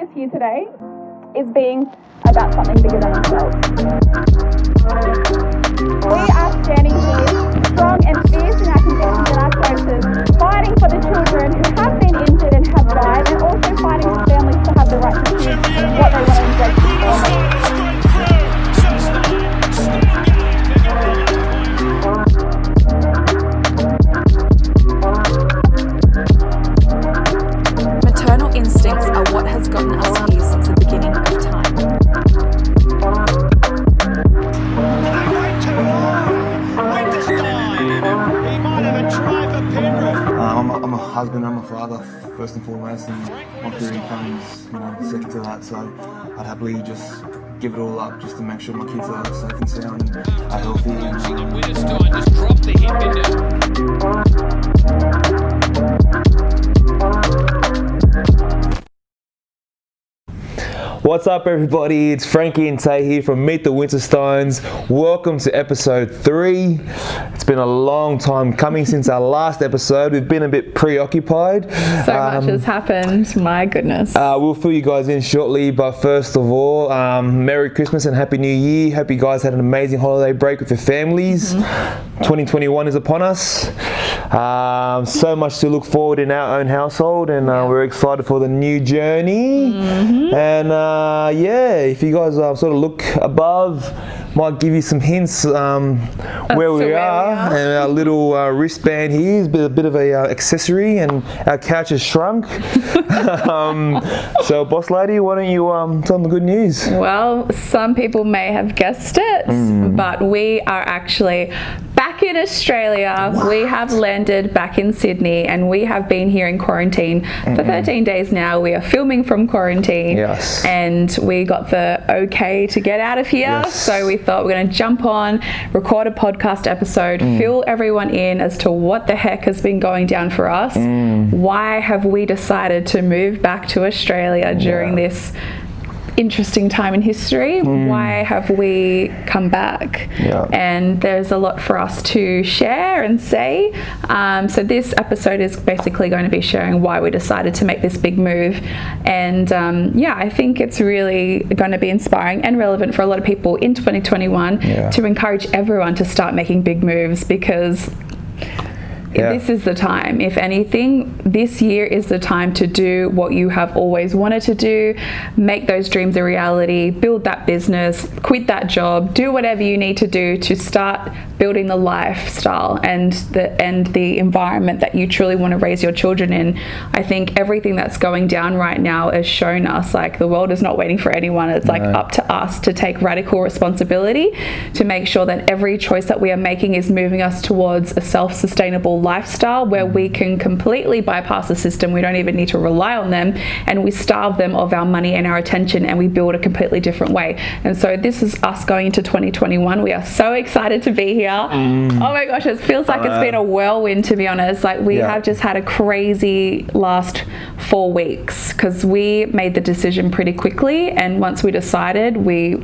us here today is being about something bigger than ourselves. We are standing here strong and fierce in our convictions and our choices, fighting for the children who have been injured and have died, and also fighting for families to have the right to choose what they want to engage with family. Maternal instincts are what has gotten us here since the beginning of time. I'm a husband, I'm a father, first and foremost, and my career comes, second to that. So I'd happily just give it all up just to make sure my kids are safe and sound and are healthy. Just drop the hip into. What's up, everybody? It's Frankie and Tay here from Meet the Winterstones. Welcome to episode 3. It's been a long time coming since our last episode. We've been a bit preoccupied. So much has happened, my goodness. We'll fill you guys in shortly, but first of all, Merry Christmas and Happy New Year. Hope you guys had an amazing holiday break with your families. 2021 is upon us. So much to look forward in our own household, and we're excited for the new journey. And if you guys sort of look above, might give you some hints where we are. And our little wristband here is a bit of a accessory, and our couch has shrunk. So boss lady, why don't you tell them the good news? Well, some people may have guessed it, but we are actually back in Australia. What? We have landed back in Sydney, and we have been here in quarantine for 13 days now. We are filming from quarantine, and we got the okay to get out of here. So we thought we're going to jump on, record a podcast episode, fill everyone in as to what the heck has been going down for us. Why have we decided to move back to Australia during this interesting time in history? Why have we come back? And there's a lot for us to share and say. So this episode is basically going to be sharing why we decided to make this big move. And I think it's really going to be inspiring and relevant for a lot of people in 2021 to encourage everyone to start making big moves, because this is the time. If anything, this year is the time to do what you have always wanted to do, make those dreams a reality, build that business, quit that job, do whatever you need to do to start building the lifestyle and the environment that you truly want to raise your children in. I think everything that's going down right now has shown us, like, the world is not waiting for anyone. It's up to us to take radical responsibility to make sure that every choice that we are making is moving us towards a self-sustainable lifestyle where we can completely bypass the system. We don't even need to rely on them, and we starve them of our money and our attention, and we build a completely different way. And so this is us going into 2021. We are so excited to be here. Oh my gosh, it feels like it's been a whirlwind, to be honest. Like, we have just had a crazy last 4 weeks, because we made the decision pretty quickly, and once we decided, we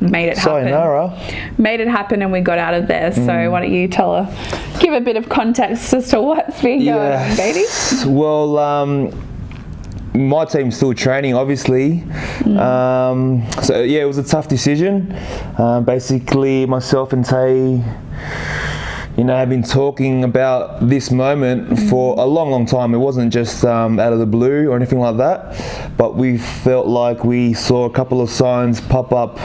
made it happen. Made it happen, and we got out of there. So why don't you give a bit of context as to what's been going on, baby? Well, my team's still training, obviously. So it was a tough decision. Basically, myself and Tay, have been talking about this moment for a long time. It wasn't just out of the blue or anything like that, but we felt like we saw a couple of signs pop up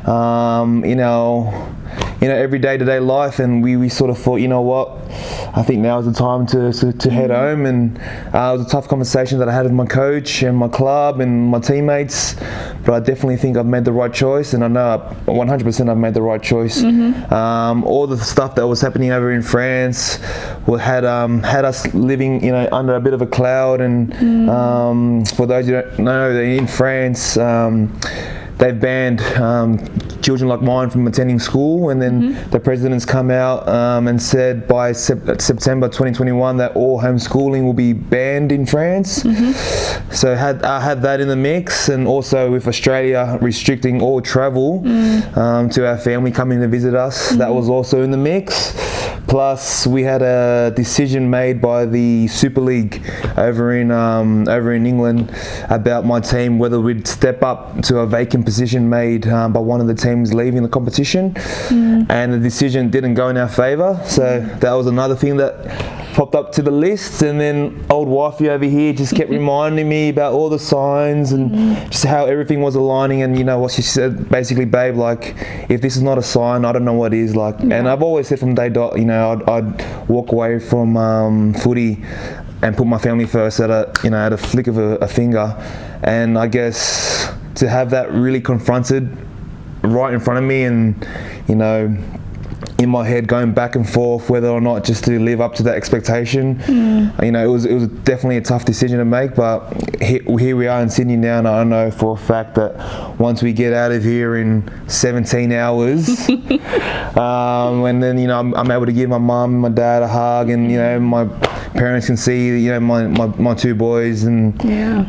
in our every day-to-day life, and we sort of thought, you know what, I think now is the time to head home. And it was a tough conversation that I had with my coach and my club and my teammates, but I definitely think I've made the right choice, and I know 100% I've made the right choice. All the stuff that was happening over in France had us living under a bit of a cloud, and for those who don't know, in France they've banned children like mine from attending school, and then the president's come out and said by September 2021 that all homeschooling will be banned in France. So I had that in the mix, and also with Australia restricting all travel to our family coming to visit us, that was also in the mix. Plus, we had a decision made by the Super League over in England about my team, whether we'd step up to a vacant position made by one of the teams leaving the competition. And the decision didn't go in our favour. So that was another thing that popped up to the list. And then old wifey over here just kept reminding me about all the signs and just how everything was aligning. And you know what she said, basically, babe, like, if this is not a sign, I don't know what is. Like, and I've always said from day dot, you know, I'd walk away from footy and put my family first at a flick of a finger. And I guess to have that really confronted right in front of me, and you know, in my head going back and forth whether or not just to live up to that expectation. You know, it was definitely a tough decision to make, but here we are in Sydney now, and I know for a fact that once we get out of here in 17 hours, and then, you know, I'm able to give my mum and my dad a hug, and, you know, my parents can see, you know, my two boys, and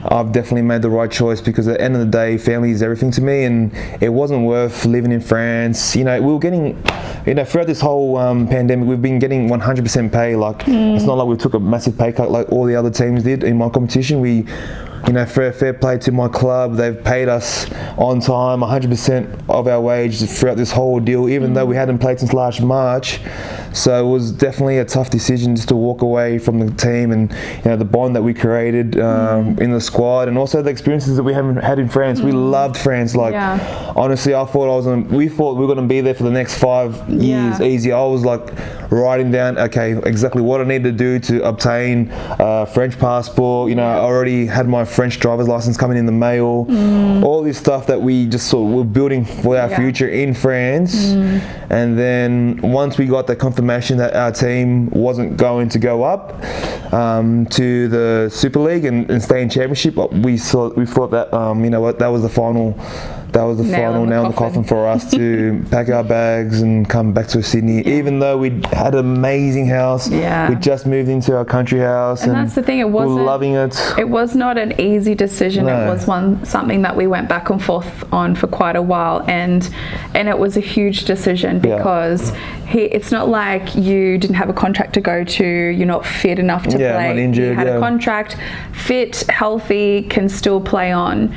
I've definitely made the right choice, because at the end of the day, family is everything to me, and it wasn't worth living in France. You know, we were getting, you know, throughout this whole pandemic, we've been getting 100% pay. Like, it's not like we took a massive pay cut like all the other teams did in my competition. We, you know, fair play to my club. They've paid us on time, 100% of our wage throughout this whole deal, even though we hadn't played since last March. So it was definitely a tough decision just to walk away from the team, and, you know, the bond that we created in the squad, and also the experiences that we haven't had in France. We loved France. Like, honestly, we thought we were going to be there for the next 5 years easy. I was like writing down, okay, exactly what I need to do to obtain a French passport. You know, I already had my French driver's license coming in the mail. All this stuff that we just sort of were building for our future in France. And then once we got the confirmation that our team wasn't going to go up to the Super League and stay in Championship, we thought that you know what, that was the final nail in the coffin for us to pack our bags and come back to Sydney. Even though we had an amazing house, we just moved into our country house, and that's the thing, it wasn't, we were loving it. It was not an easy decision. It was something that we went back and forth on for quite a while, and it was a huge decision, because it's not like you didn't have a contract to go to, you're not fit enough to play. Not injured, you had a contract, fit, healthy, can still play on.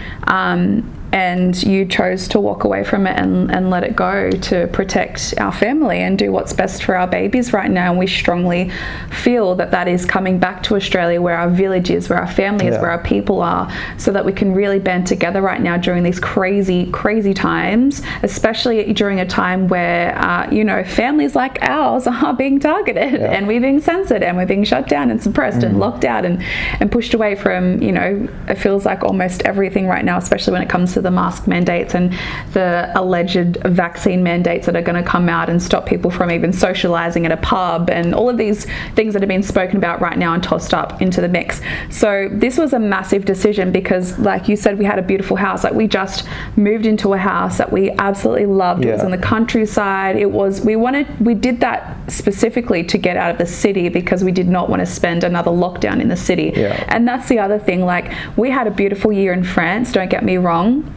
And you chose to walk away from it and let it go to protect our family and do what's best for our babies right now. And we strongly feel that that is coming back to Australia, where our village is, where our family is, where our people are, so that we can really band together right now during these crazy, crazy times, especially during a time where, you know, families like ours are being targeted and we're being censored and we're being shut down and suppressed and locked out and pushed away from, you know, it feels like almost everything right now, especially when it comes to the mask mandates and the alleged vaccine mandates that are going to come out and stop people from even socializing at a pub, and all of these things that have been spoken about right now and tossed up into the mix. So this was a massive decision, because like you said, we had a beautiful house. Like, we just moved into a house that we absolutely loved. It was in the countryside. We did that specifically to get out of the city, because we did not want to spend another lockdown in the city. And that's the other thing. Like, we had a beautiful year in France, don't get me wrong,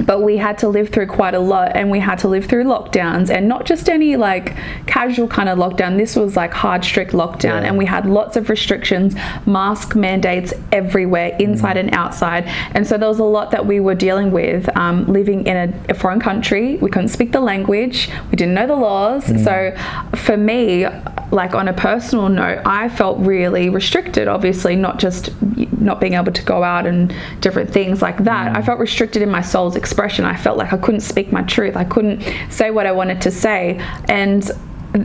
but we had to live through quite a lot, and we had to live through lockdowns, and not just any like casual kind of lockdown. This was like hard, strict lockdown, and we had lots of restrictions, mask mandates everywhere, inside and outside. And so there was a lot that we were dealing with, living in a foreign country. We couldn't speak the language, we didn't know the laws. So for me, like on a personal note, I felt really restricted, obviously, not just not being able to go out and different things like that. I felt restricted in my soul's expression. I felt like I couldn't speak my truth. I couldn't say what I wanted to say. And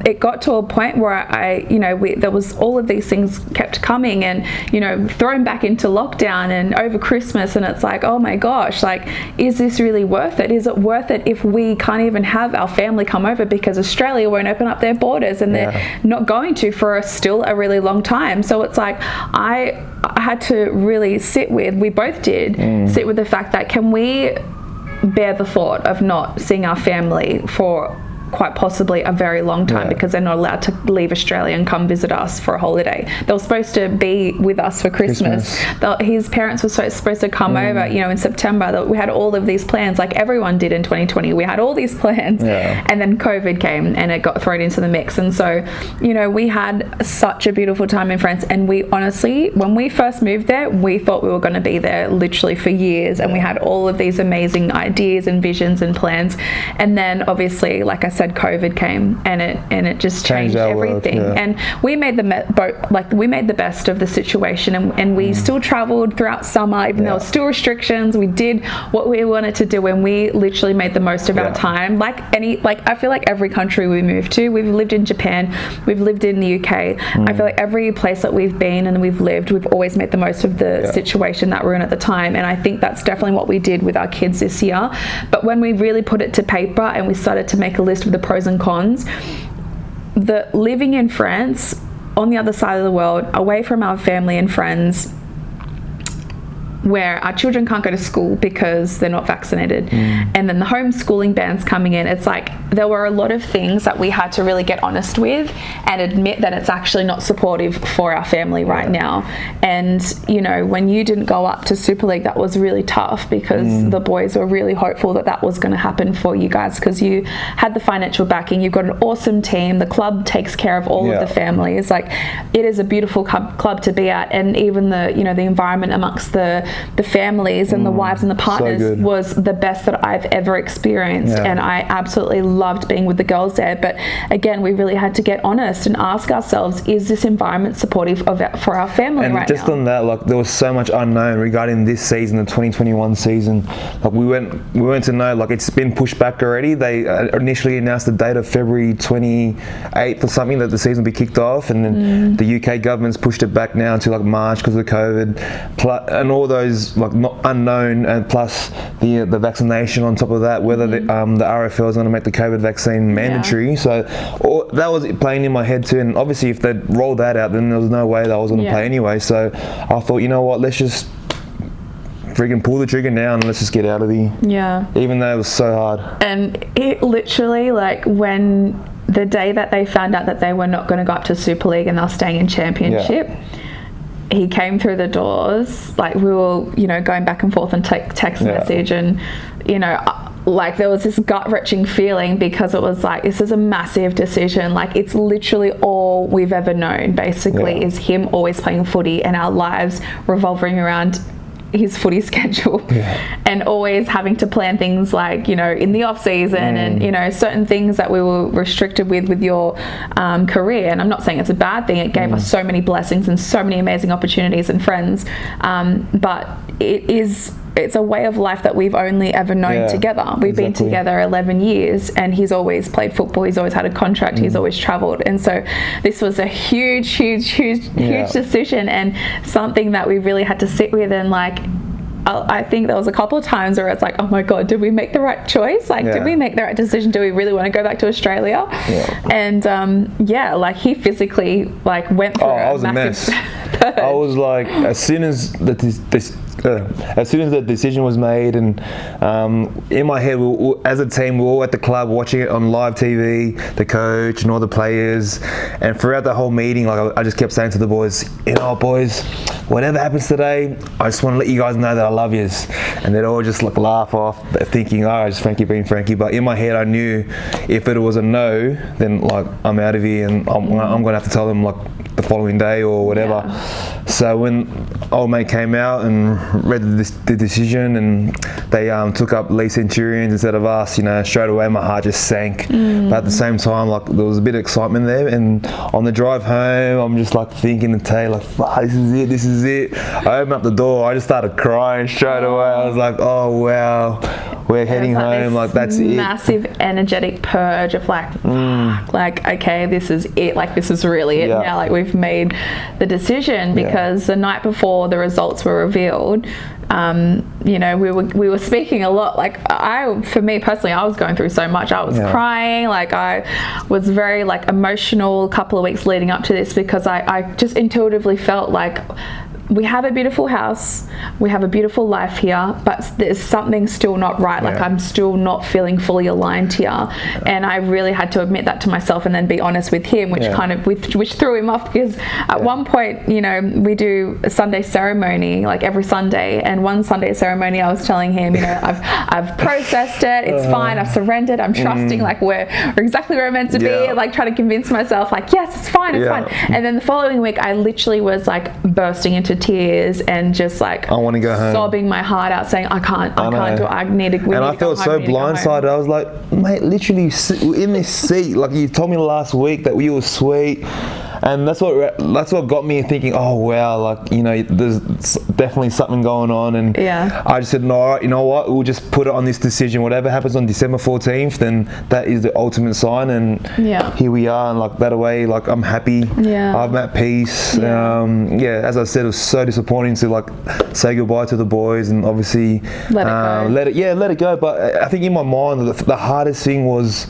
it got to a point where there was all of these things kept coming, and, you know, thrown back into lockdown and over Christmas, and it's like, oh my gosh, like, is this really worth it? Is it worth it if we can't even have our family come over because Australia won't open up their borders, and they're not going to for still a really long time? So it's like, I had to really we both did sit with the fact that, can we bear the thought of not seeing our family for quite possibly a very long time because they're not allowed to leave Australia and come visit us for a holiday. They were supposed to be with us for Christmas. His parents were supposed to come over, you know, in September. We had all of these plans, like everyone did in 2020. We had all these plans, and then COVID came and it got thrown into the mix. And so, you know, we had such a beautiful time in France, and we honestly, when we first moved there, we thought we were going to be there literally for years, and we had all of these amazing ideas and visions and plans. And then obviously, like I said, COVID came and it just changed everything. And we made the best of the situation, and we still traveled throughout summer, even though there were still restrictions. We did what we wanted to do, and we literally made the most of our time. I feel like every country we moved to, we've lived in Japan, we've lived in the UK. I feel like every place that we've been and we've lived, we've always made the most of the situation that we're in at the time. And I think that's definitely what we did with our kids this year. But when we really put it to paper and we started to make a list of the pros and cons, the living in France, on the other side of the world, away from our family and friends, where our children can't go to school because they're not vaccinated, and then the homeschooling ban's coming in, it's like there were a lot of things that we had to really get honest with and admit that it's actually not supportive for our family right now. And you know, when you didn't go up to Super League, that was really tough because the boys were really hopeful that that was going to happen for you guys, because you had the financial backing, you've got an awesome team, the club takes care of all of the families. Like, it is a beautiful club to be at, and even the, you know, the environment amongst the families and the wives and the partners was the best that I've ever experienced, and I absolutely loved being with the girls there. But again, we really had to get honest and ask ourselves, is this environment supportive for our family right now? And just on that, like, there was so much unknown regarding this season, the 2021 season. Like, we weren't to know, like, it's been pushed back already. They initially announced the date of February 28th or something that the season would be kicked off, and then the UK government's pushed it back now to like March because of COVID, and all those like not unknown, and plus the vaccination on top of that, whether the RFL is going to make the COVID vaccine mandatory. So that was playing in my head too, and obviously if they'd rolled that out, then there was no way that I was going to play anyway. So I thought, you know what, let's just freaking pull the trigger now and let's just get out of here. Even though it was so hard. And it literally, like, when the day that they found out that they were not going to go up to Super League and they were staying in Championship, he came through the doors, like, we were, you know, going back and forth and text message, and, you know, like, there was this gut-wrenching feeling, because it was like, this is a massive decision. Like, it's literally all we've ever known, basically, is him always playing footy and our lives revolving around his footy schedule, and always having to plan things like, you know, in the off season, and, you know, certain things that we were restricted with your career. And I'm not saying it's a bad thing, it gave us so many blessings and so many amazing opportunities and friends, but it's a way of life that we've only ever known together. We've been together 11 years, and he's always played football, he's always had a contract, he's always travelled. And so this was a huge decision, and something that we really had to sit with. And like, I think there was a couple of times where it's like, oh my God, did we make the right choice? Like, did we make the right decision? Do we really want to go back to Australia? And like, he physically like went through I was a mess. I was like, as soon as the decision was made, and in my head, as a team, we were all at the club watching it on live TV, the coach and all the players, and throughout the whole meeting, like, I just kept saying to the boys, you know, boys, whatever happens today, I just want to let you guys know that I love yous. And they'd all just like laugh off, thinking, oh, just Frankie being Frankie. But in my head, I knew if it was a no, then like, I'm out of here, and I'm going to have to tell them like the following day or whatever. So when old mate came out and read the decision, and they took up Lee Centurions instead of us, you know, straight away my heart just sank. But at the same time, like, there was a bit of excitement there. And on the drive home, I'm just like thinking to Tay, like, fuck, this is it. I opened up the door, I just started crying straight away. I was like, oh wow, we're heading home, like, that's it. Massive energetic purge of like, fuck, like, okay, this is it, like, this is really it now. Like, we've made the decision, because the night before the results were revealed, you know, we were speaking a lot. Like, for me personally, I was going through so much. I was crying, like, I was very like emotional a couple of weeks leading up to this, because I just intuitively felt like we have a beautiful house, we have a beautiful life here, but there's something still not right. Like I'm still not feeling fully aligned here. And I really had to admit that to myself and then be honest with him, which which threw him off, because at one point, you know, we do a Sunday ceremony like every Sunday, and one Sunday ceremony I was telling him, you know, I've processed it, it's fine, I've surrendered, I'm trusting, like we're exactly where we're meant to be, like trying to convince myself like, yes, it's fine, it's fine. And then the following week I literally was like bursting into tears and just like I want to go home, sobbing my heart out, saying I can't do it, I need to. And I felt so blindsided. I was like, mate, literally in this seat, like you told me last week that you were sweet. And that's what got me thinking, oh wow, like, you know, there's definitely something going on. And I just said, no, all right, you know what, we'll just put it on this decision. Whatever happens on December 14th, then that is the ultimate sign. And here we are, and like that away, like I'm happy. I'm at peace. As I said, it was so disappointing to like say goodbye to the boys and obviously let it go. But I think in my mind, the hardest thing was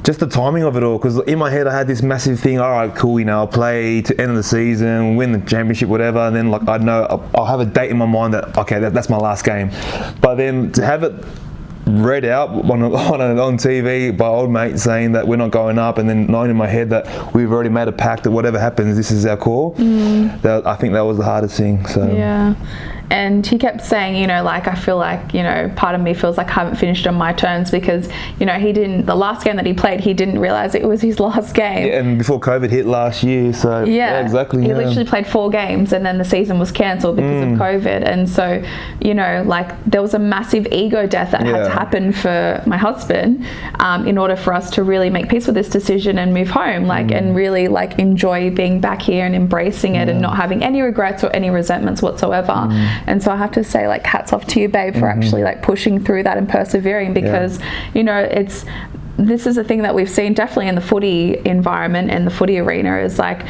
just the timing of it all, because in my head I had this massive thing, all right, cool, you know, I'll play to end of the season, win the championship, whatever, and then like I know I'll have a date in my mind that, okay, that's my last game. But then to have it read out on TV by old mates saying that we're not going up, and then knowing in my head that we've already made a pact that whatever happens, this is our call, I think that was the hardest thing. So and he kept saying, you know, like, I feel like, you know, part of me feels like I haven't finished on my terms, because, you know, the last game that he played, he didn't realise it was his last game. Yeah, and before COVID hit last year, so exactly. He literally played 4 games, and then the season was cancelled because of COVID. And so, you know, like, there was a massive ego death that had to happen for my husband in order for us to really make peace with this decision and move home, like, and really, like, enjoy being back here and embracing it and not having any regrets or any resentments whatsoever. And so I have to say, like, hats off to you, babe, for actually like pushing through that and persevering, because you know, this is a thing that we've seen definitely in the footy environment and the footy arena, is like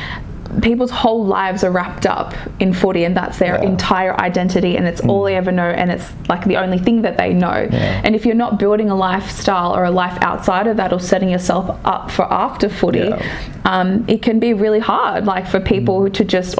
people's whole lives are wrapped up in footy, and that's their entire identity, and it's all they ever know, and it's like the only thing that they know. And if you're not building a lifestyle or a life outside of that, or setting yourself up for after footy, it can be really hard, like, for people to just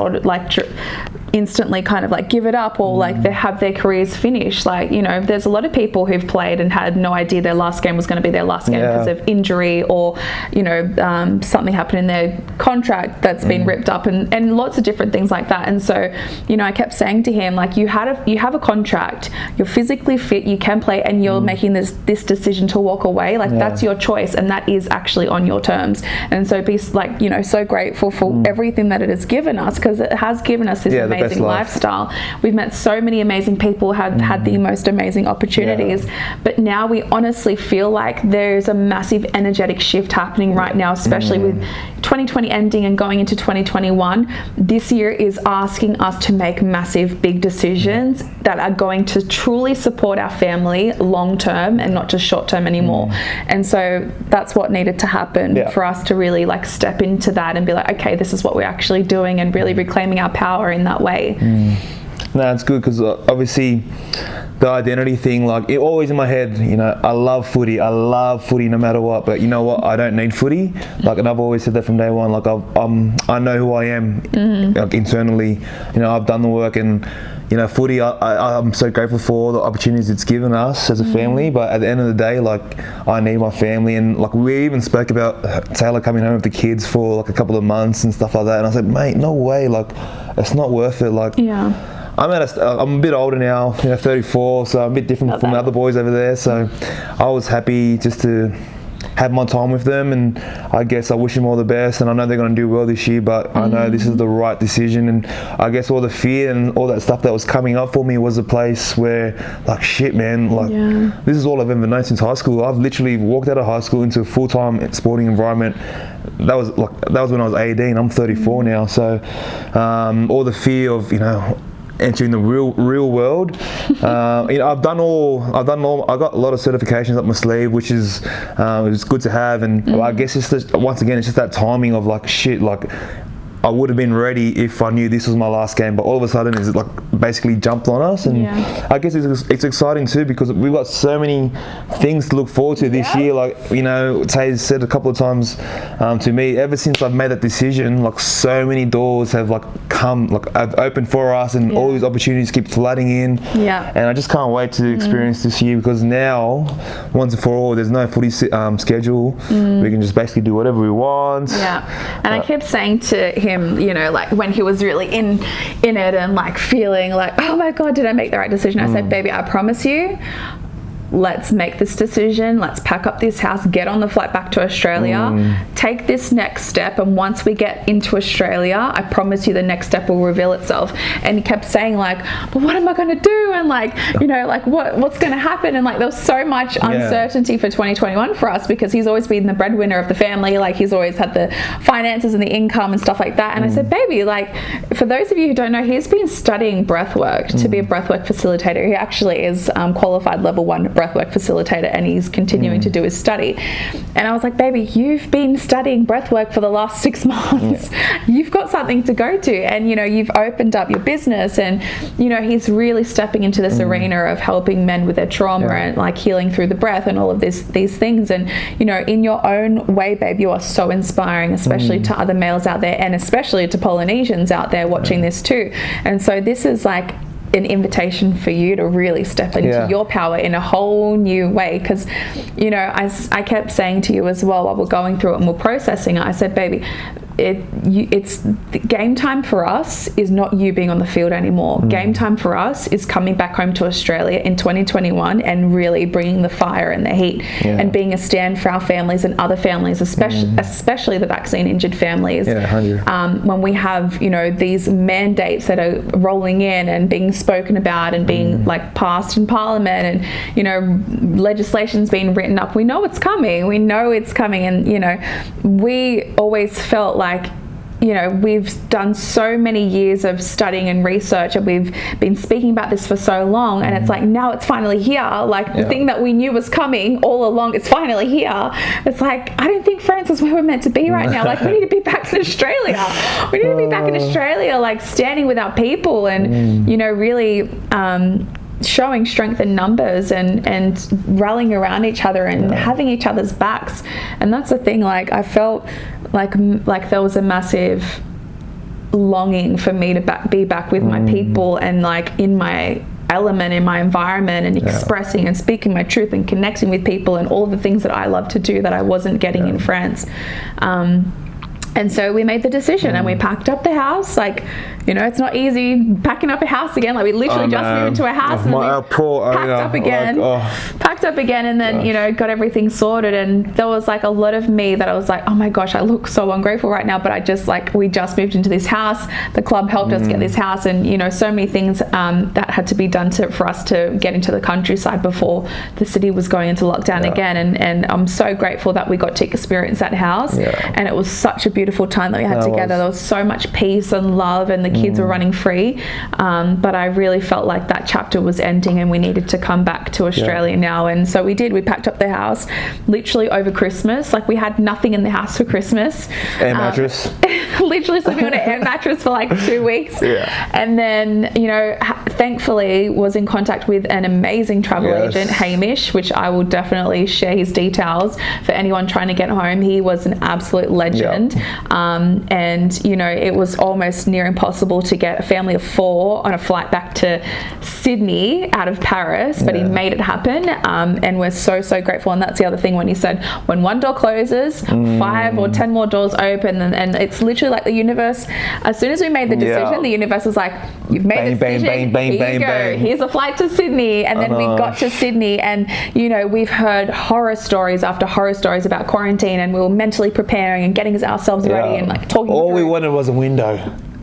instantly kind of like give it up, or like they have their careers finished. Like, you know, there's a lot of people who've played and had no idea their last game was going to be their last game because of injury, or, you know, something happened in their contract that's been ripped up, and lots of different things like that. And so, you know, I kept saying to him, like, you have a contract, you're physically fit, you can play, and you're making this decision to walk away, like that's your choice, and that is actually on your terms. And so be, like, you know, so grateful for everything that it has given us, because it has given us this amazing lifestyle. We've met so many amazing people, have had the most amazing opportunities, but now we honestly feel like there's a massive energetic shift happening right now, especially with 2020 ending and going into 2021. This year is asking us to make massive big decisions that are going to truly support our family long term, and not just short term anymore. And so that's what needed to happen for us to really like step into that and be like, okay, this is what we're actually doing, and really reclaiming our power in that way. No, it's good, because obviously the identity thing, like, it always in my head, you know, I love footy no matter what, but you know what, I don't need footy, like, and I've always said that from day one, like, I know who I am, like, internally, you know, I've done the work, and you know, footy, I'm so grateful for all the opportunities it's given us as a family, but at the end of the day, like, I need my family. And like, we even spoke about Taylor coming home with the kids for like a couple of months and stuff like that, and I said, mate, no way, like, it's not worth it. Like, I'm a bit older now, you know, 34, so I'm a bit different from the other boys over there, so I was happy just to have my time with them, and I guess I wish them all the best, and I know they're going to do well this year, but I know this is the right decision. And I guess all the fear and all that stuff that was coming up for me was a place where, like, shit, man, like, this is all I've ever known since high school. I've literally walked out of high school into a full-time sporting environment. That was when I was 18. I'm 34 now, so all the fear of, you know, entering the real world. You know, I got a lot of certifications up my sleeve, which is it was good to have, and I guess it's just, once again, it's just that timing of like, shit, like, I would have been ready if I knew this was my last game, but all of a sudden it's like basically jumped on us, and I guess it's exciting too because we've got so many things to look forward to this year. Like, you know, Tay's said a couple of times to me, ever since I've made that decision, like so many doors have like come, like have opened for us, and all these opportunities keep flooding in. And I just can't wait to experience this year, because now, once and for all, there's no footy schedule. We can just basically do whatever we want. And I kept saying to him, you know, like when he was really in it and like feeling like, oh my God, did I make the right decision? I said, baby, I promise you, let's make this decision. Let's pack up this house, get on the flight back to Australia, take this next step. And once we get into Australia, I promise you the next step will reveal itself. And he kept saying like, but what am I going to do? And like, you know, like what's going to happen? And like, there was so much uncertainty for 2021 for us, because he's always been the breadwinner of the family. Like, he's always had the finances and the income and stuff like that. And I said, baby, like, for those of you who don't know, he's been studying breathwork to be a breathwork facilitator. He actually is qualified level 1 breathwork facilitator, and he's continuing to do his study. And I was like, baby, you've been studying breathwork for the last 6 months. You've got something to go to, and you know, you've opened up your business, and you know, he's really stepping into this arena of helping men with their trauma and like healing through the breath and all of these things. And you know, in your own way, babe, you are so inspiring, especially to other males out there, and especially to Polynesians out there watching this too. And so this is like an invitation for you to really step into your power in a whole new way. Because, you know, I kept saying to you as well while we're going through it and we're processing it, I said, baby, it's game time for us is not you being on the field anymore. Game time for us is coming back home to Australia in 2021 and really bringing the fire and the heat and being a stand for our families and other families, especially the vaccine injured families. When we have, you know, these mandates that are rolling in and being spoken about and being like passed in Parliament, and you know, legislation's being written up, we know it's coming. And you know, we always felt like, you know, we've done so many years of studying and research, and we've been speaking about this for so long, and it's like, now it's finally here. Like the thing that we knew was coming all along, it's finally here. It's like, I don't think France is where we're meant to be right now. Like, we need to be back in Australia. We need to be back in Australia, like standing with our people and, you know, really showing strength in numbers and rallying around each other and having each other's backs. And that's the thing, like I felt like there was a massive longing for me to be back with my people and like in my element, in my environment, and expressing and speaking my truth and connecting with people and all of the things that I love to do that I wasn't getting in France. And so we made the decision and we packed up the house. Like, you know, it's not easy packing up a house again. Like, we literally just moved into a house and packed up again and then, you know, got everything sorted. And there was like a lot of me that I was like, oh my gosh, I look so ungrateful right now. But I just like, we just moved into this house. The club helped us get this house, and, you know, so many things that had to be done for us to get into the countryside before the city was going into lockdown again. And I'm so grateful that we got to experience that house. And it was such a beautiful time that we had together. There was so much peace and love, and the kids were running free. But I really felt like that chapter was ending and we needed to come back to Australia now. And so we did. We packed up the house literally over Christmas. Like, we had nothing in the house for Christmas. Air mattress. Literally sleeping on an air mattress for like 2 weeks. And then, you know, thankfully was in contact with an amazing travel agent, Hamish, which I will definitely share his details for anyone trying to get home. He was an absolute legend. And, you know, it was almost near impossible to get a family of 4 on a flight back to Sydney out of Paris, but he made it happen. And we're so, so grateful. And that's the other thing, when he said, when one door closes, 5 or 10 more doors open. And it's literally like the universe, as soon as we made the decision, the universe was like, you've made the decision, here you go, here's a flight to Sydney. And then we got to Sydney, and, you know, we've heard horror stories after horror stories about quarantine, and we were mentally preparing and getting ourselves ready and like talking all through. We wanted was a window.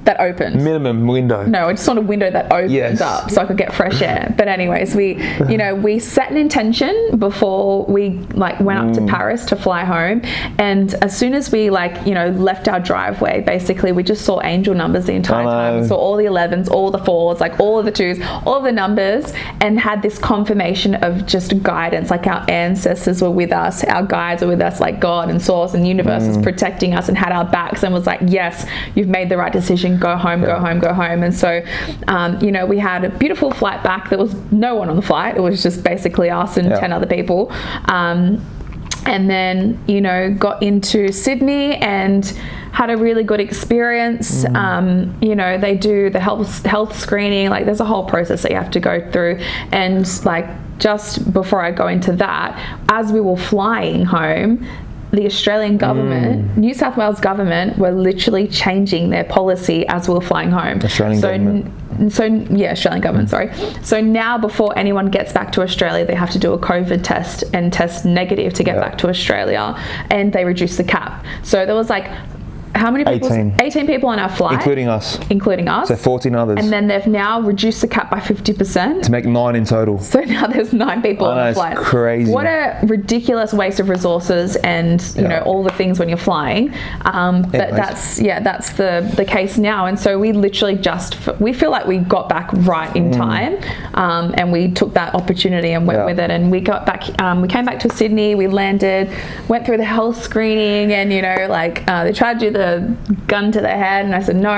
that opened. Minimum window. No, I just want a window that opened up so I could get fresh air. But anyways, we set an intention before we like went up to Paris to fly home, and as soon as we left our driveway, basically we just saw angel numbers the entire time. We saw all the 11s, all the 4s, like all of the 2s, all of the numbers, and had this confirmation of just guidance. Like our ancestors were with us, our guides were with us, like God and Source and Universe was protecting us and had our backs and was like, yes, you've made the right decision, go home, go home, go home. And so we had a beautiful flight back. There was no one on the flight. It was just basically us and 10 other people. And then, got into Sydney and had a really good experience. They do the health screening. Like, there's a whole process that you have to go through. And just before I go into that, as we were flying home, the Australian government, New South Wales government, were literally changing their policy as we were flying home. Australian government, sorry. So now before anyone gets back to Australia, they have to do a COVID test and test negative to get back to Australia, and they reduce the cap. So there was how many people? 18 people on our flight. Including us. So 14 others. And then they've now reduced the cap by 50%. To make 9 in total. So now there's 9 people on the flight. That's crazy. What a ridiculous waste of resources and, all the things when you're flying. But that's the case now. And so we literally we feel like we got back right in time. And we took that opportunity and went with it. And we got back, we came back to Sydney, we landed, went through the health screening, and, they tried to do the gun to the head, and I said no,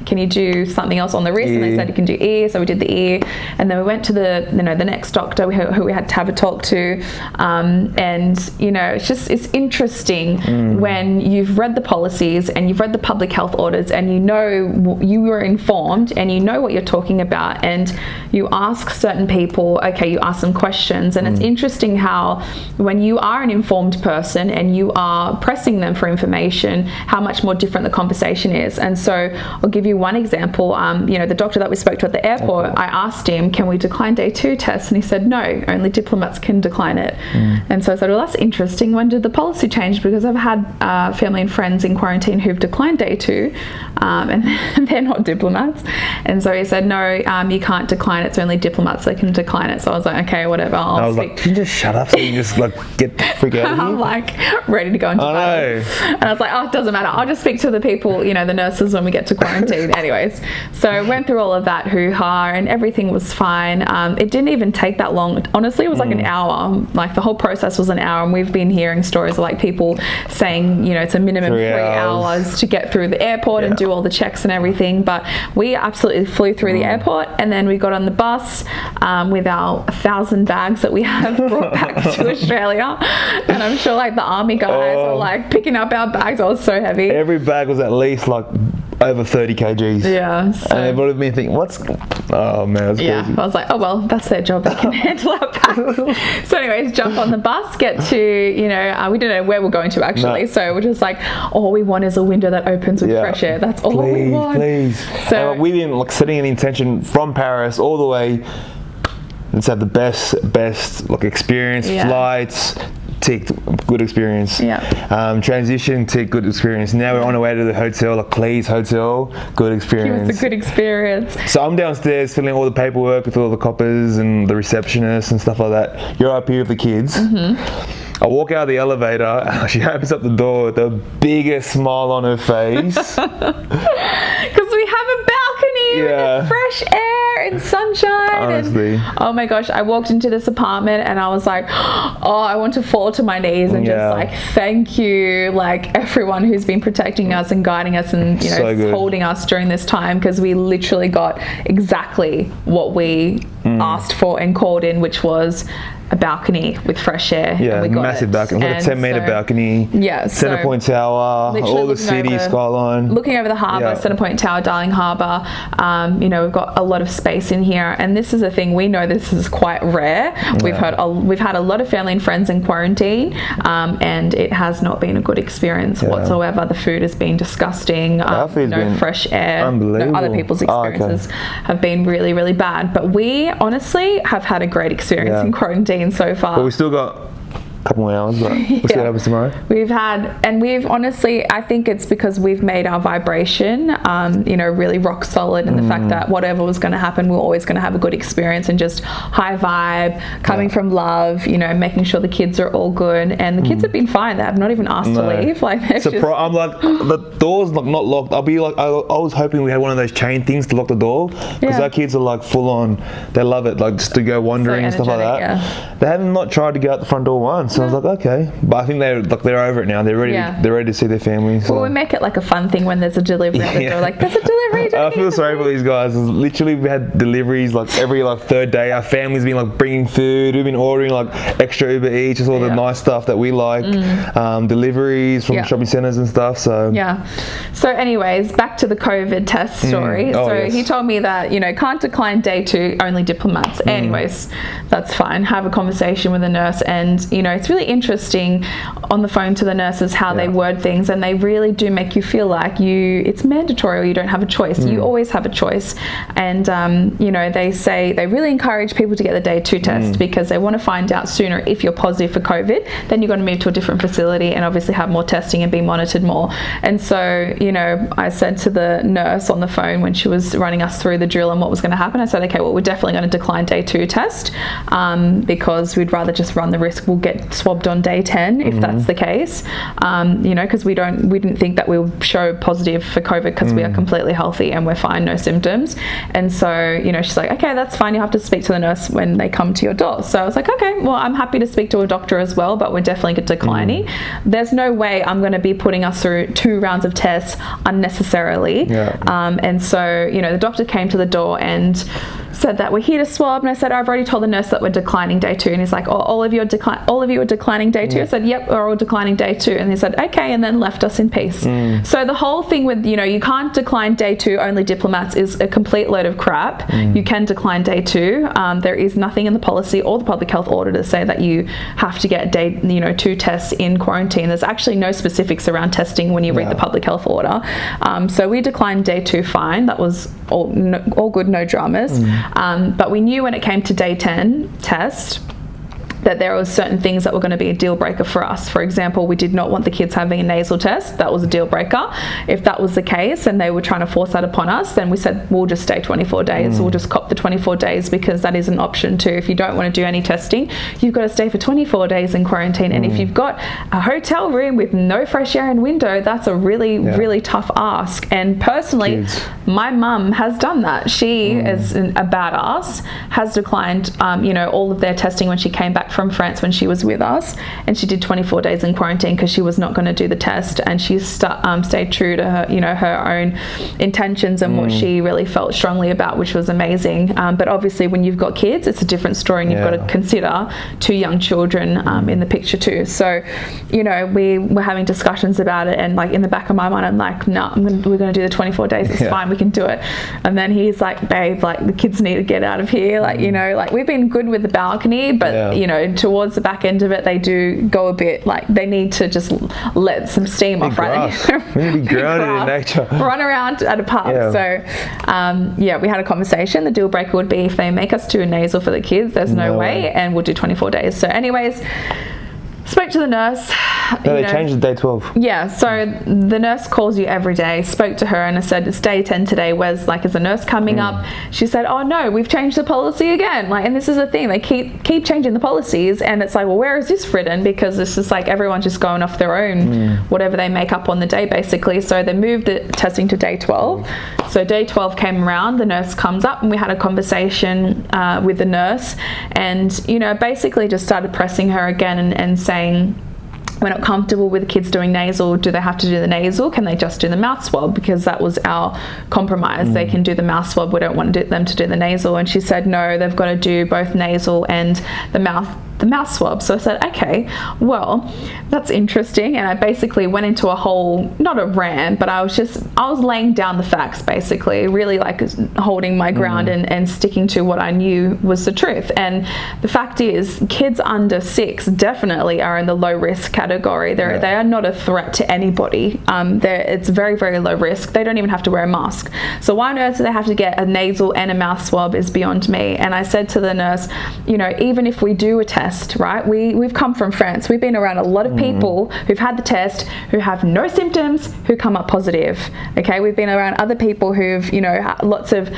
can you do something else on the wrist? And they said you can do ear, so we did the ear, and then we went to the next doctor who we had to have a talk to, and it's interesting when you've read the policies and you've read the public health orders and you were informed and you know what you're talking about, and you ask certain people, you ask them questions, and it's interesting how when you are an informed person and you are pressing them for information, how much more different the conversation is. And so I'll give you one example. The doctor that we spoke to at the airport, I asked him, can we decline day 2 tests? And he said, no, only diplomats can decline it. And so I said, well, that's interesting. When did the policy change? Because I've had family and friends in quarantine who've declined day 2, and they're not diplomats. And so he said, no, you can't decline it. It's only diplomats that can decline it. So I was like, okay, whatever. I was like, can you just shut up so you can just get the freak out of here? I'm ready to go into battle. And I was like, oh, it doesn't matter. I'll just speak to the people, the nurses when we get to quarantine. Anyways, so I went through all of that hoo-ha and everything was fine. It didn't even take that long. Honestly, it was like an hour. The whole process was an hour, and we've been hearing stories of people saying, it's a minimum 3 hours to get through the airport and do all the checks and everything. But we absolutely flew through the airport, and then we got on the bus with our 1,000 bags that we have brought back to Australia. And I'm sure the army guys were picking up our bags. I was so heavy. Every bag was at least over 30 kgs. Yeah. So, and everybody me thinking, oh man, that's crazy. I was like, oh well, that's their job. They can handle our bags. So anyways, jump on the bus, get to, we didn't know where we're going to actually. No. So we're just all we want is a window that opens with fresh air. That's all we want. Please. So we've been setting an intention from Paris all the way. Let's have the best experience, flights, ticked, good experience. Transition, ticked, good experience. Now we're on our way to the hotel, Please Hotel, good experience. It was a good experience. So I'm downstairs filling all the paperwork with all the coppers and the receptionists and stuff like that. You're up here with the kids. I walk out of the elevator, she opens up the door with the biggest smile on her face. Because we have a balcony with fresh air and sunshine. Honestly. And, oh my gosh, I walked into this apartment and I was like, I want to fall to my knees and just thank you, everyone who's been protecting us and guiding us and, holding us during this time, because we literally got exactly what we asked for and called in, which was a balcony with fresh air. Yeah, and we got massive balcony. We've got a 10-meter balcony. Yeah, Centrepoint Tower, all the city skyline. Looking over the harbour, Centrepoint Tower, Darling Harbour. We've got a lot of space in here, and this is a thing we know this is quite rare. We've had a lot of family and friends in quarantine, and it has not been a good experience whatsoever. The food has been disgusting. No fresh air. Unbelievable. No, other people's experiences have been really, really bad. But we honestly have had a great experience in quarantine so far. But we still got couple more hours, but we'll see what happens tomorrow. We've honestly, I think it's because we've made our vibration, really rock solid, and the fact that whatever was going to happen, we're always going to have a good experience and just high vibe, coming from love, making sure the kids are all good, and the kids have been fine. They have not even asked to leave. Like, I'm like, the door's not locked. I'll be like, I was hoping we had one of those chain things to lock the door, because our kids are like full on. They love it, like just to go wandering and stuff like that. Yeah. They haven't not tried to go out the front door once. So I was like, okay, but I think they're over it now. They're ready. They're ready to see their family. So. Well, we make it like a fun thing when there's a delivery at the door. Like, there's a delivery. I feel sorry for these guys. Literally, we had deliveries like every third day. Our family's been like bringing food. We've been ordering like extra Uber Eats, just all the nice stuff that we like. Deliveries from shopping centres and stuff. So So, anyways, back to the COVID test story. He told me that can't decline day 2, only diplomats. Anyways, that's fine. Have a conversation with the nurse, and it's really interesting on the phone to the nurses how they word things, and they really do make you feel like it's mandatory or you don't have a choice. You always have a choice, and they say they really encourage people to get the day 2 test because they want to find out sooner if you're positive for COVID. Then you're going to move to a different facility and obviously have more testing and be monitored more. And so I said to the nurse on the phone when she was running us through the drill and what was going to happen, I said, okay, well, we're definitely going to decline day 2 test because we'd rather just run the risk we'll get swabbed on day 10 if that's the case, because we didn't think that we'll show positive for COVID because we are completely healthy and we're fine, no symptoms. And so she's like, okay, that's fine, you have to speak to the nurse when they come to your door. So I was like, okay, well, I'm happy to speak to a doctor as well, but we're definitely declining. There's no way I'm going to be putting us through 2 rounds of tests unnecessarily. And so the doctor came to the door and said that we're here to swab, and I said, I've already told the nurse that we're declining day 2, and he's like, all of you are declining day 2? I said, yep, we're all declining day 2, and he said, okay, and then left us in peace. So the whole thing with you can't decline day 2, only diplomats, is a complete load of crap. You can decline day 2. There is nothing in the policy or the public health order to say that you have to get day 2 tests in quarantine. There's actually no specifics around testing when you read the public health order. So we declined day 2 fine. That was all good, no dramas. But we knew when it came to day 10 test that there were certain things that were going to be a deal breaker for us. For example, we did not want the kids having a nasal test. That was a deal breaker. If that was the case and they were trying to force that upon us, then we said we'll just stay 24 days. We'll just cop the 24 days because that is an option too. If you don't want to do any testing, you've got to stay for 24 days in quarantine. And if you've got a hotel room with no fresh air and window, that's a really, really tough ask. And personally, my mum has done that. She is a badass, has declined, all of their testing when she came back from France when she was with us, and she did 24 days in quarantine because she was not going to do the test, and she stayed true to her, her own intentions and what she really felt strongly about, which was amazing. But obviously, when you've got kids, it's a different story, and you've got to consider 2 young children in the picture too. So, we were having discussions about it, and like in the back of my mind, I'm like, no, we're going to do the 24 days. It's fine, we can do it. And then he's like, babe, like the kids need to get out of here. Like, like we've been good with the balcony, but towards the back end of it, they do go a bit like they need to just let some steam off, right? We need to be grounded in nature. Run around at a pub. So, we had a conversation. The deal breaker would be if they make us do a nasal for the kids, there's no way, and we'll do 24 days. So, anyways, spoke to the nurse. No, they changed the day 12. Yeah, so the nurse calls you every day. Spoke to her and I said, it's day 10 today. Is the nurse coming up? She said, oh no, we've changed the policy again. And this is the thing, they keep changing the policies, and it's like, well, where is this written? Because it's just like everyone's just going off their own, whatever they make up on the day, basically. So they moved the testing to day 12. So day 12 came around, the nurse comes up, and we had a conversation with the nurse, and basically just started pressing her again and saying, we're not comfortable with the kids doing nasal. Do they have to do the nasal? Can they just do the mouth swab? Because that was our compromise. They can do the mouth swab. We don't want them to do the nasal. And she said, no, they've got to do both nasal and the mouth swab. So I said, okay, well, that's interesting. And I basically went into a whole, not a rant, but I was laying down the facts, basically, really holding my ground and sticking to what I knew was the truth. And the fact is, kids under 6 definitely are in the low risk category. They are not a threat to anybody. It's very, very low risk. They don't even have to wear a mask. So why on earth do they have to get a nasal and a mouth swab is beyond me. And I said to the nurse, even if we do a test, test, right? We've come from France. We've been around a lot of people who've had the test, who have no symptoms, who come up positive. Okay, we've been around other people who've, lots of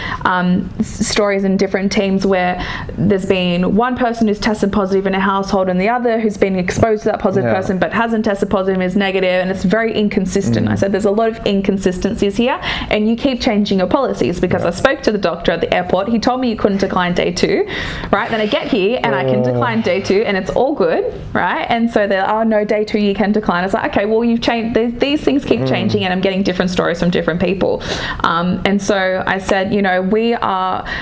stories in different teams where there's been one person who's tested positive in a household and the other who's been exposed to that positive person but hasn't tested positive and is negative, and it's very inconsistent. I said there's a lot of inconsistencies here, and you keep changing your policies, because I spoke to the doctor at the airport. He told me you couldn't decline day 2, right? Then I get here and I can decline day 2 and it's all good, right? And so they're, oh no, day 2 you can decline. I was like, okay, well, you've changed, these things keep changing, and I'm getting different stories from different people. And so I said,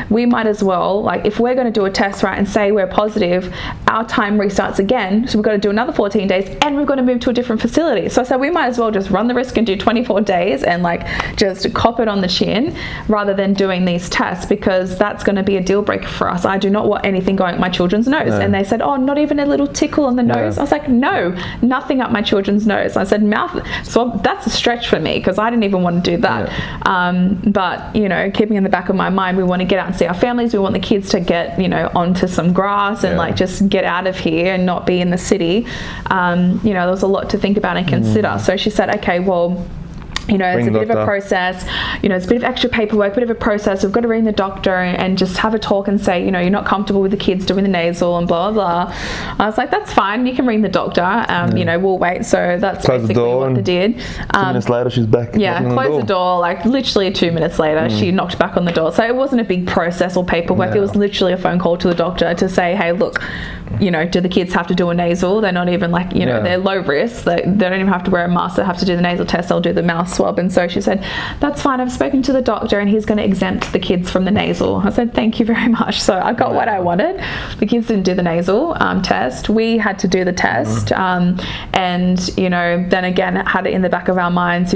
we might as well, like, if we're going to do a test, right, and say we're positive, our time restarts again, so we've got to do another 14 days and we've got to move to a different facility. So I said we might as well just run the risk and do 24 days and like just cop it on the chin, rather than doing these tests, because that's going to be a deal breaker for us. I do not want anything going up my children's nose. And they said, oh, not even a little tickle on the nose? I was like, no, nothing up my children's nose. I said mouth swab, that's a stretch for me, because I didn't even want to do that. But keeping in the back of my mind, we want to get out and see our families. We want the kids to get onto some grass and like just get out of here and not be in the city. There was a lot to think about and consider. So she said, okay, well, it's a bit of a process, it's a bit of extra paperwork, a bit of a process. We've got to ring the doctor and just have a talk and say, you're not comfortable with the kids doing the nasal and blah, blah, blah. I was like, that's fine. You can ring the doctor. We'll wait. So that's basically what they did. 2 minutes later, she's back. Yeah, close the door. Like literally 2 minutes later, she knocked back on the door. So it wasn't a big process or paperwork. It was literally a phone call to the doctor to say, hey, look, do the kids have to do a nasal? They're not even like, they're low risk. They don't even have to wear a mask. They have to do the nasal test. They'll do the mouth swab. And so she said, that's fine. I've spoken to the doctor and he's going to exempt the kids from the nasal. I said, thank you very much. So I got what I wanted. The kids didn't do the nasal test. We had to do the test. And, then again, had it in the back of our minds,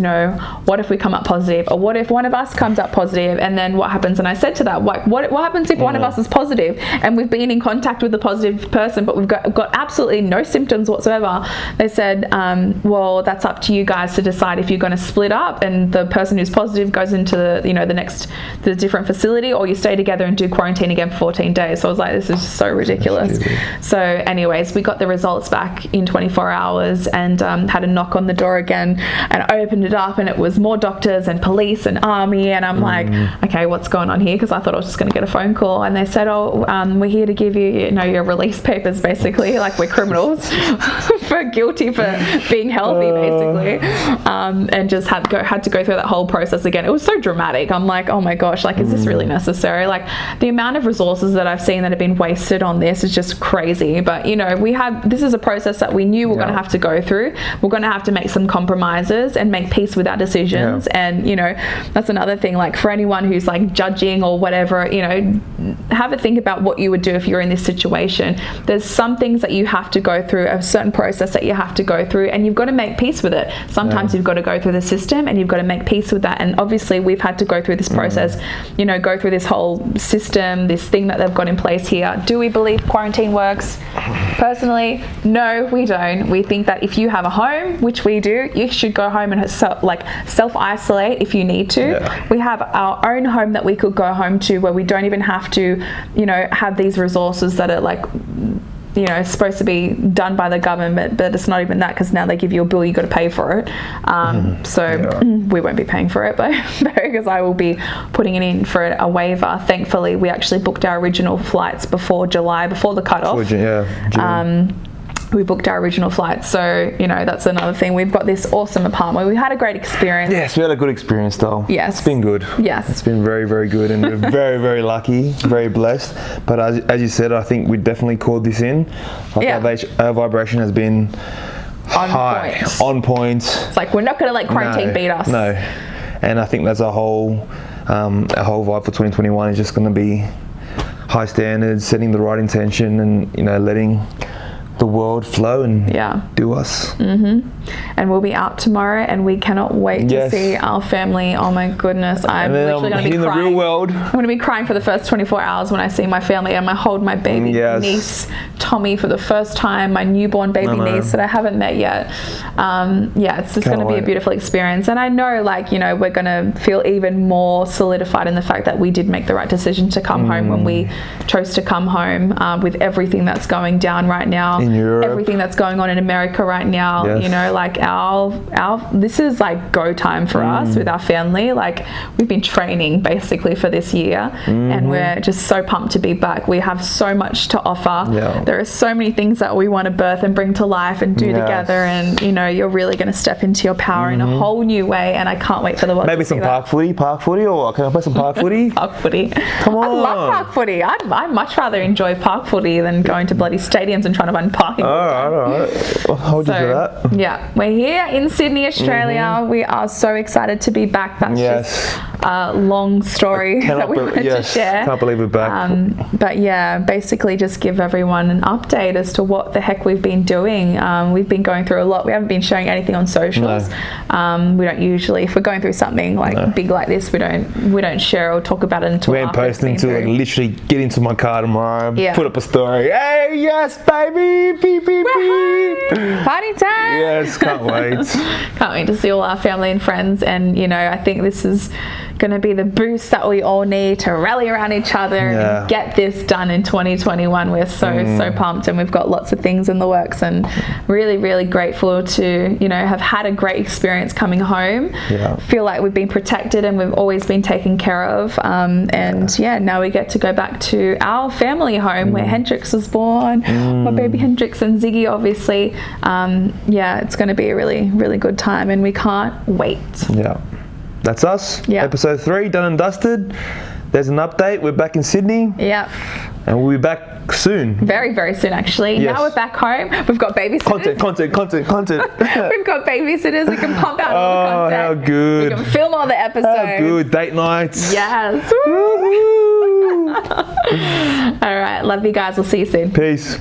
what if we come up positive? Or what if one of us comes up positive? And then what happens? And I said to that, what happens if one of us is positive and we've been in contact with the positive person, but we've got absolutely no symptoms whatsoever? They said, well, that's up to you guys to decide if you're going to split up and the person who's positive goes into the different facility, or you stay together and do quarantine again for 14 days. So I was like, this is just so ridiculous. So anyways, we got the results back in 24 hours and had a knock on the door again, and I opened it up and it was more doctors and police and army, and I'm like, okay, what's going on here? Because I thought I was just going to get a phone call, and they said, we're here to give you your release papers, basically, like we're criminals for guilty for being healthy, basically, and just had to go through that whole process again. It was so dramatic. I'm like, oh my gosh, like, is this really necessary? Like, the amount of resources that I've seen that have been wasted on this is just crazy. But this is a process that we knew we're going to have to go through. We're going to have to make some compromises and make peace with our decisions. And that's another thing, like, for anyone who's like judging or whatever, have a think about what you would do if you're in this situation. There's some things that you have to go through, a certain process that you have to go through, and you've got to make peace with it. Sometimes you've got to go through the system and you've got to make peace with that. And obviously we've had to go through this process, go through this whole system, this thing that they've got in place here. Do we believe quarantine works? Personally, no, we don't. We think that if you have a home, which we do, you should go home and self-isolate if you need to. We have our own home that we could go home to, where we don't even have to, have these resources that are like, supposed to be done by the government, but it's not even that, because now they give you a bill, you got to pay for it. We won't be paying for it, but because I will be putting it in for a waiver. Thankfully, we actually booked our original flights before July, before the cutoff. June. We booked our original flights, so that's another thing. We've got this awesome apartment. We had a great experience. Yes, we had a good experience though. Yes, it's been good. Yes, it's been very, very good, and we're very, very lucky, very blessed. But as you said, I think we definitely called this in. Our vibration has been on point. It's like, we're not going to let quarantine beat us. No, and I think that's our whole vibe for 2021 is just going to be high standards, setting the right intention, and letting the world flow and do us. And we'll be out tomorrow, and we cannot wait to see our family. Oh my goodness, I'm literally going to be crying. In the real world, I'm going to be crying for the first 24 hours when I see my family and I hold my baby niece Tommy for the first time, my newborn baby niece that I haven't met yet. It's just going to be a beautiful experience. And I know, like, you know, we're going to feel even more solidified in the fact that we did make the right decision to come home when we chose to come home, with everything that's going down right now, in Europe, everything that's going on in America right now. You know, like our this is like go time for us with our family. Like, we've been training basically for this year, and we're just so pumped to be back. We have so much to offer. There are so many things that we want to birth and bring to life and do together, and you know, you're really going to step into your power in a whole new way, and I can't wait for the world maybe to see some park footy, or what? Can I play some park footy? Park footy. Come on. I love park footy. I'd much rather enjoy park footy than going to bloody stadiums and trying to find parking. All right. I'll hold you to that. Yeah, we're here in Sydney, Australia. We are so excited to be back. That's just a long story that we wanted to share. Can't believe we're back. But yeah, basically just give everyone an update as to what the heck we've been doing. We've been going through a lot. We haven't been sharing anything on socials. We don't usually, if we're going through something like big like this, we don't share or talk about it until we ain't posting until like literally get into my car tomorrow, put up a story. Hey, yes, baby, beep, beep, beep. Party time. Yes, can't wait. Can't wait to see all our family and friends, and you know, I think this is going to be the boost that we all need to rally around each other and get this done in 2021. We're so pumped, and we've got lots of things in the works, and really grateful to, you know, have had a great experience coming home. Feel like we've been protected and we've always been taken care of, and now we get to go back to our family home where Hendrix was born, my baby Hendrix and Ziggy, obviously. It's going to be a really good time, and we can't wait. That's us. Episode 3 done and dusted. There's an update. We're back in Sydney. And we'll be back soon. Very soon, actually. Now we're back home. We've got babysitters. Content. We've got babysitters. We can pump out all the content. How good. We can film all the episodes. How good. Date nights. Yes. All right. Love you guys. We'll see you soon. Peace.